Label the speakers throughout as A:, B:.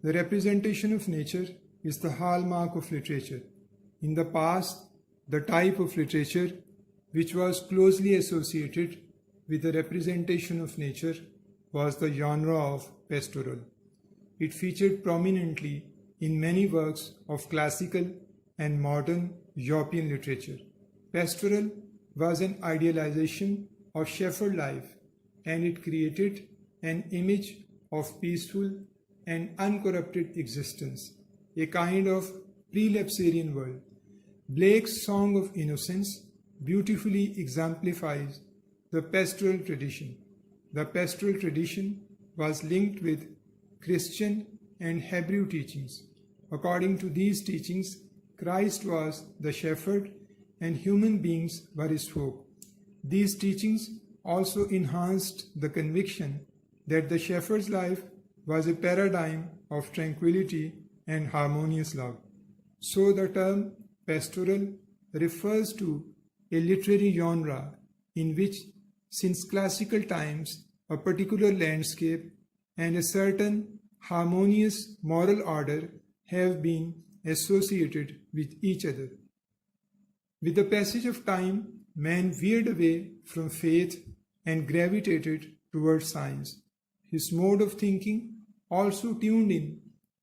A: The representation of nature is the hallmark of literature. In the past, the type of literature which was closely associated with the representation of nature was the genre of pastoral. It featured prominently in many works of classical and modern European literature. Pastoral was an idealization of shepherd life, and it created an image of peaceful and uncorrupted existence, a kind of pre-lapsarian world. Blake's Song of Innocence beautifully exemplifies the pastoral tradition. The pastoral tradition was linked with Christian and Hebrew teachings. According to these teachings, Christ was the shepherd and human beings were his flock. These teachings also enhanced the conviction that the shepherd's life was a paradigm of tranquility and harmonious love. So the term pastoral refers to a literary genre in which, since classical times, a particular landscape and a certain harmonious moral order have been associated with each other. With the passage of time, man veered away from faith and gravitated towards science. His mode of thinking also tuned in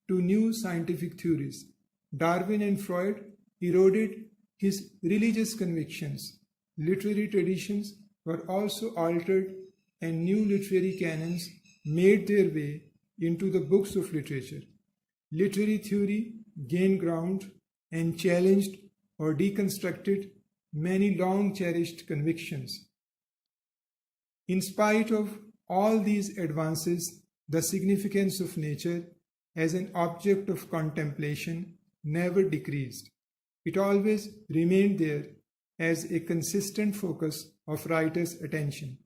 A: to new scientific theories. Darwin and Freud eroded his religious convictions. Literary traditions were also altered, and new literary canons made their way into the books of literature. Literary theory gained ground and challenged or deconstructed many long-cherished convictions. In spite of all these advances, the significance of nature as an object of contemplation never decreased. It always remained there as a consistent focus of writers' attention.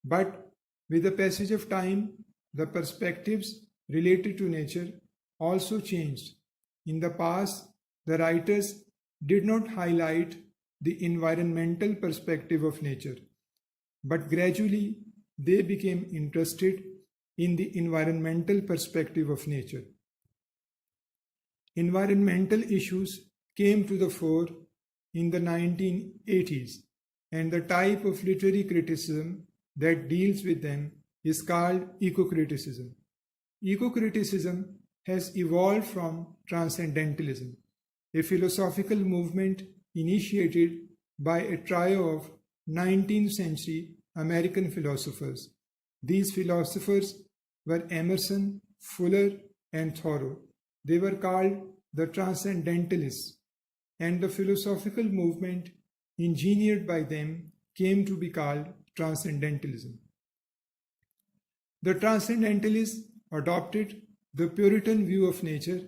A: But with the passage of time, the perspectives related to nature also changed. In the past, the writers did not highlight the environmental perspective of nature, but gradually they became interested in the environmental perspective of nature. Environmental issues came to the fore in the 1980s, and the type of literary criticism that deals with them is called ecocriticism. Ecocriticism has evolved from transcendentalism, a philosophical movement initiated by a trio of 19th century American philosophers. These philosophers were Emerson, Fuller, and Thoreau. They were called the Transcendentalists, and the philosophical movement engineered by them came to be called Transcendentalism. The Transcendentalists adopted the Puritan view of nature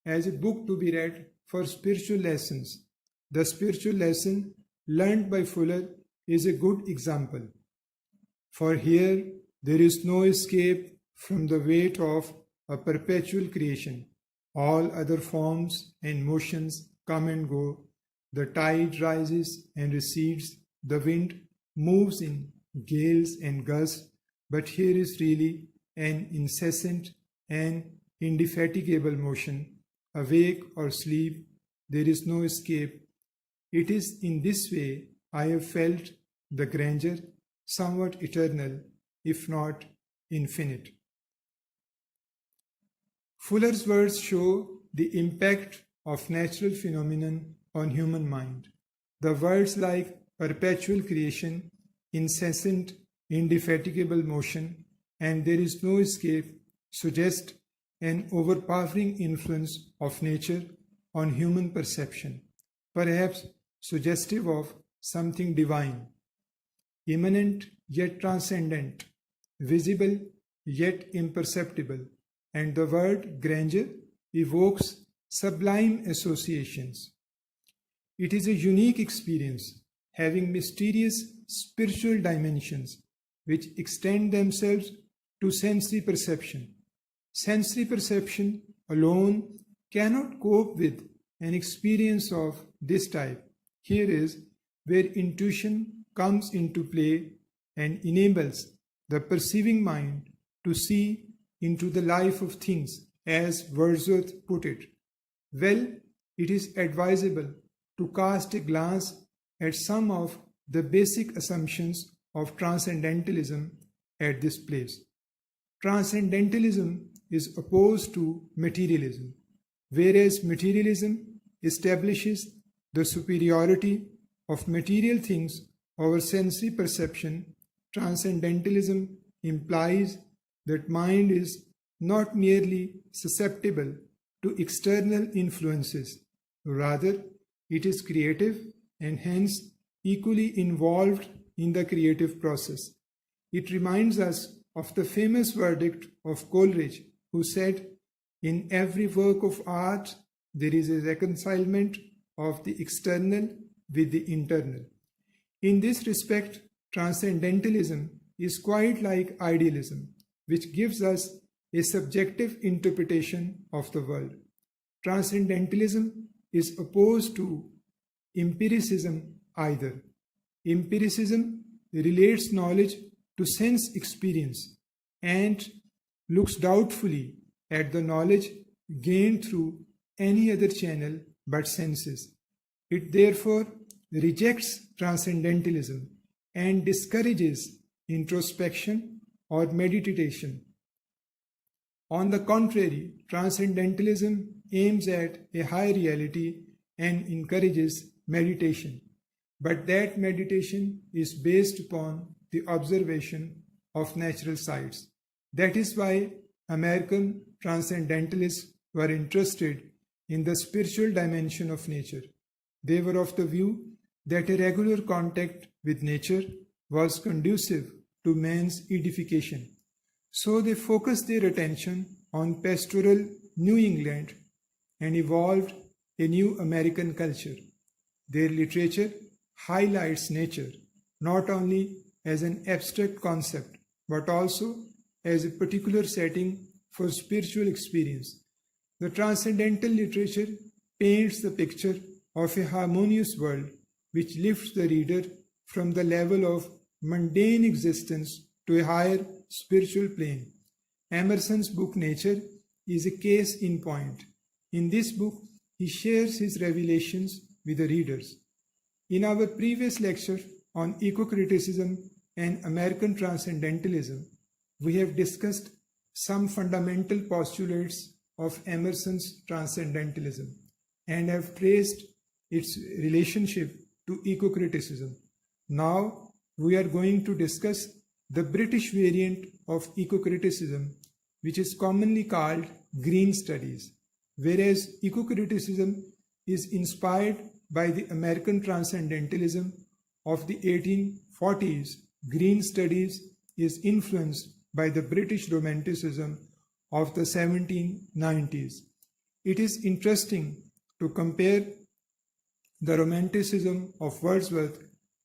A: as a book to be read for spiritual lessons. The spiritual lesson learned by Fuller is a good example. For here there is no escape from the weight of a perpetual creation. All other forms and motions come and go. The tide rises and recedes. The wind moves in gales and gusts. But here is really an incessant and indefatigable motion. Awake or sleep, there is no escape. It is in this way I have felt the grandeur, somewhat eternal, if not infinite. Fuller's words show the impact of natural phenomenon on human mind. The words like perpetual creation, incessant, indefatigable motion, and there is no escape suggest an overpowering influence of nature on human perception, perhaps suggestive of something divine, immanent yet transcendent, visible yet imperceptible, and the word grandeur evokes sublime associations. It is a unique experience having mysterious spiritual dimensions which extend themselves to sensory perception. Sensory perception alone cannot cope with an experience of this type. Here is where intuition comes into play and enables the perceiving mind to see into the life of things as Wordsworth put it? Well, it is advisable to cast a glance at some of the basic assumptions of transcendentalism at this place. Transcendentalism is opposed to materialism, whereas materialism establishes the superiority of material things over sensory perception. Transcendentalism implies that mind is not merely susceptible to external influences, rather, it is creative and hence equally involved in the creative process. It reminds us of the famous verdict of Coleridge, who said, "In every work of art, there is a reconcilement of the external with the internal." In this respect, transcendentalism is quite like idealism, which gives us a subjective interpretation of the world. Transcendentalism is opposed to empiricism either. Empiricism relates knowledge to sense experience and looks doubtfully at the knowledge gained through any other channel but senses. It therefore rejects transcendentalism and discourages introspection or meditation. On the contrary, transcendentalism aims at a high reality and encourages meditation, but that meditation is based upon the observation of natural sights. That is why American transcendentalists were interested in the spiritual dimension of nature. They were of the view that a regular contact with nature was conducive to man's edification. So they focused their attention on pastoral New England and evolved a new American culture. Their literature highlights nature not only as an abstract concept but also as a particular setting for spiritual experience. The transcendental literature paints the picture of a harmonious world which lifts the reader from the level of mundane existence to a higher spiritual plane. Emerson's book Nature is a case in point. In this book, he shares his revelations with the readers. In our previous lecture on Ecocriticism and American Transcendentalism, we have discussed some fundamental postulates of Emerson's Transcendentalism and have traced its relationship to Ecocriticism. Now, we are going to discuss the British variant of Ecocriticism, which is commonly called Green Studies, whereas Ecocriticism is inspired by the American Transcendentalism of the 1840s. Green Studies is influenced by the British Romanticism of the 1790s. It is interesting to compare the Romanticism of Wordsworth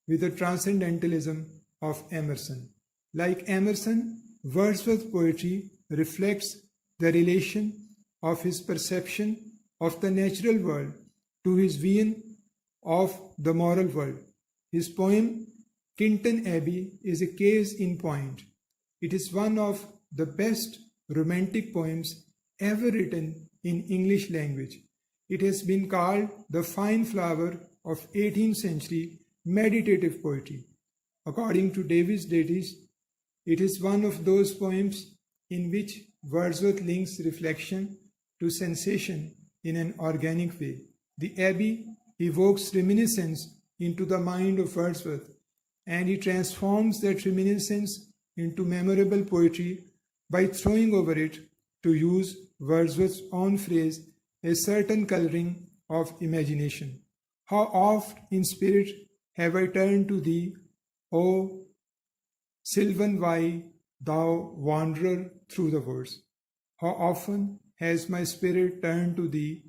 A: with the Transcendentalism of Emerson. Like Emerson, Wordsworth's poetry reflects the relation of his perception of the natural world to his vision of the moral world. His poem Kinton Abbey is a case in point. It is one of the best romantic poems ever written in English language. It has been called the fine flower of 18th century meditative poetry. According to Davis Davies, it is one of those poems in which Wordsworth links reflection to sensation in an organic way. The Abbey evokes reminiscence into the mind of Wordsworth, and he transforms that reminiscence into memorable poetry by throwing over it, to use Wordsworth's own phrase, a certain coloring of imagination. How oft in spirit have I turned to thee, O sylvan Wye, thou wanderer through the woods. How often has my spirit turned to thee?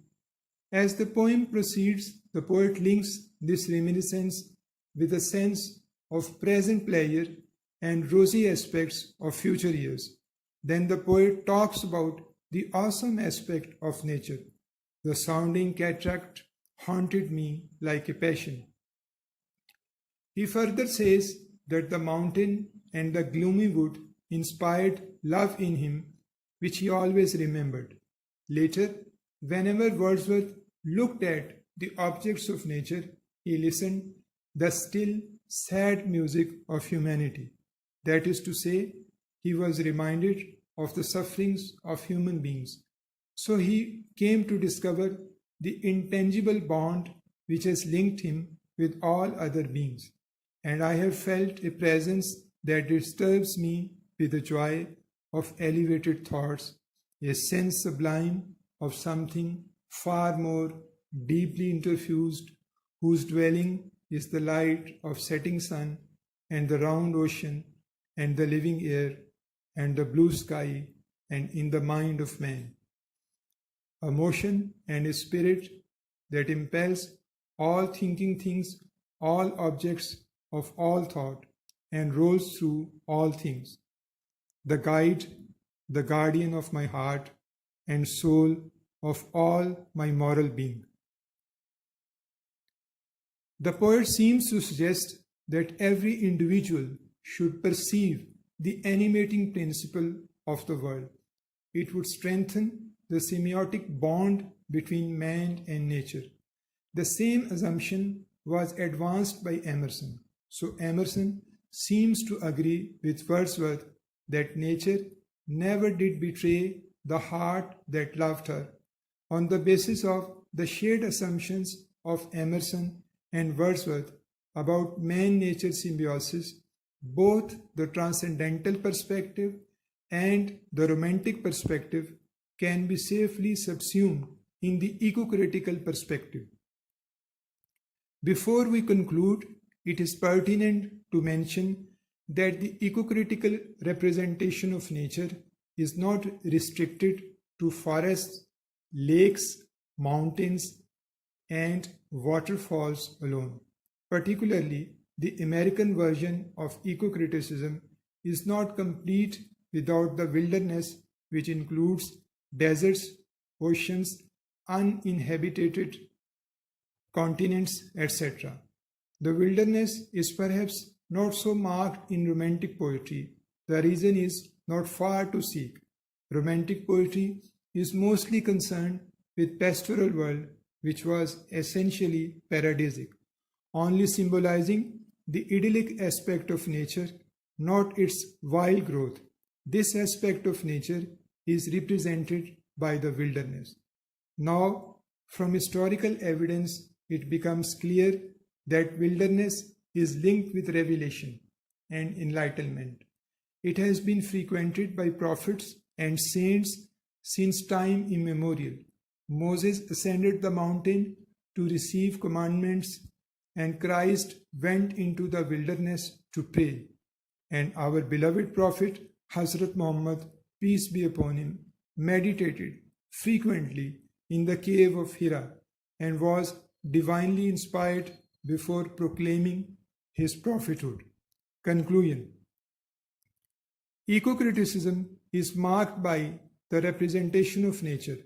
A: As the poem proceeds, the poet links this reminiscence with a sense of present pleasure and rosy aspects of future years. Then the poet talks about the awesome aspect of nature. The sounding cataract haunted me like a passion. He further says that the mountain and the gloomy wood inspired love in him, which he always remembered. Later, whenever Wordsworth looked at the objects of nature, he listened the still, sad music of humanity. That is to say, he was reminded of the sufferings of human beings. So he came to discover the intangible bond which has linked him with all other beings. And I have felt a presence that disturbs me with the joy of elevated thoughts, a sense sublime of something far more deeply interfused, whose dwelling is the light of setting sun and the round ocean and the living air and the blue sky and in the mind of man. A motion and a spirit that impels all thinking things, all objects of all thought, and rolls through all things. The guide, the guardian of my heart and soul, of all my moral being. The poet seems to suggest that every individual should perceive the animating principle of the world. It would strengthen the semiotic bond between man and nature. The same assumption was advanced by Emerson. So Emerson seems to agree with Wordsworth that nature never did betray the heart that loved her. On the basis of the shared assumptions of Emerson and Wordsworth about man-nature symbiosis, both the transcendental perspective and the romantic perspective can be safely subsumed in the eco-critical perspective. Before we conclude, it is pertinent to mention that the eco-critical representation of nature is not restricted to forests, lakes, mountains, and waterfalls alone. Particularly, the American version of eco-criticism is not complete without the wilderness, which includes deserts, oceans, uninhabited continents, etc. The wilderness is perhaps not so marked in romantic poetry. The reason is not far to seek. Romantic poetry is mostly concerned with pastoral world, which was essentially paradisic, only symbolizing the idyllic aspect of nature, not its wild growth. This aspect of nature is represented by the wilderness. Now, from historical evidence, it becomes clear that wilderness is linked with revelation and enlightenment. It has been frequented by prophets and saints since time immemorial. Moses ascended the mountain to receive commandments, and Christ went into the wilderness to pray. And our beloved prophet Hazrat Muhammad, peace be upon him, meditated frequently in the cave of Hira and was divinely inspired before proclaiming his prophethood. Conclusion. Ecocriticism is marked by the representation of nature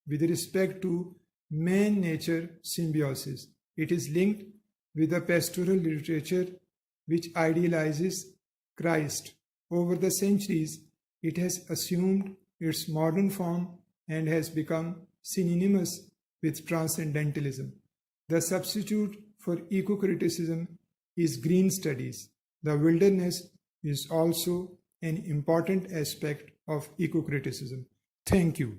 A: with respect to man-nature symbiosis. It is linked with the pastoral literature which idealizes Christ. Over the centuries, it has assumed its modern form and has become synonymous with transcendentalism. The substitute for eco-criticism is green studies. The wilderness is also an important aspect of eco-criticism. Thank you.